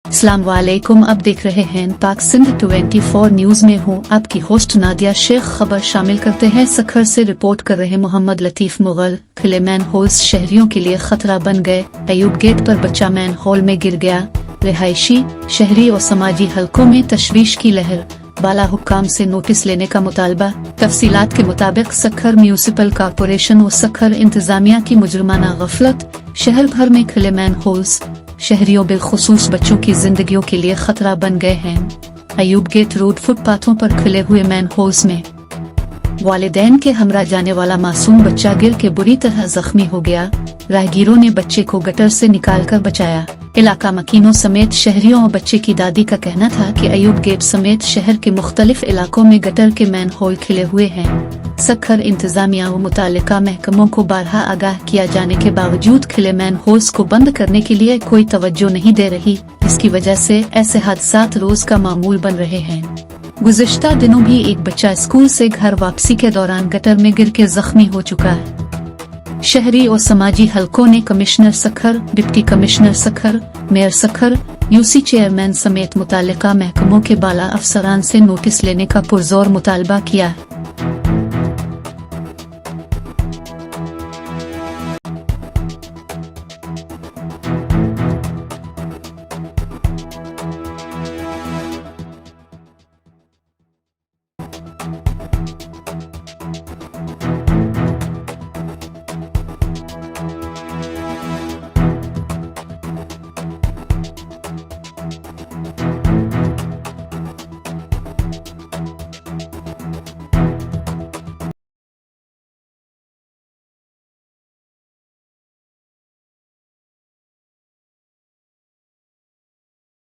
अस्सलाम वालेकुम। अब देख रहे हैं पाक सिंध 24 न्यूज में हूँ आपकी होस्ट नादिया शेख। खबर शामिल करते हैं सखर से रिपोर्ट कर रहे मोहम्मद लतीफ मुगल। खुले मैन होल्स शहरियों के लिए खतरा बन गए। अयूब गेट पर बच्चा मैन होल में गिर गया। रिहायशी, शहरी और समाजी हलकों में तशवीश की लहर। बाला हुक्काम से नोटिस लेने का मुतालबा। तफसीलात के मुताबिक सखर म्यूनिसिपल कॉरपोरेशन और सखर इंतजामिया की मुजरमाना गफलत। शहर भर में खुले मैन होल्स शहरियों बिलखुसूस बच्चों की जिंदगियों के लिए खतरा बन गए हैं। अयूब गेट रोड फुटपाथों पर खुले हुए मैन होल्स में वालिदैन के हमरा जाने वाला मासूम बच्चा गिर के बुरी तरह जख्मी हो गया। राहगीरों ने बच्चे को गटर से निकालकर बचाया। इलाका मकीनों समेत शहरियों और बच्चे की दादी का कहना था कि अयूब गेट समेत शहर के मुख्तलिफ इलाकों में गटर के मैन होल खिले हुए हैं। सखर इंतजामिया व मुतालिका महकमों को बारहा आगाह किया जाने के बावजूद खिले मैन होल्स को बंद करने के लिए कोई तवज्जो नहीं दे रही, जिसकी वजह से ऐसे हादसात रोज का मामूल बन रहे हैं। गुज़िश्ता दिनों भी एक बच्चा स्कूल से घर वापसी के दौरान गटर में गिर के जख्मी हो चुका है। शहरी और समाजी हलकों ने commissioner Sukkur, deputy commissioner Sukkur, mayor Sukkur, UC chairman समेत मुतालिका महकमों के बाला अफसरान से नोटिस लेने का पुरजोर मुतालबा किया है।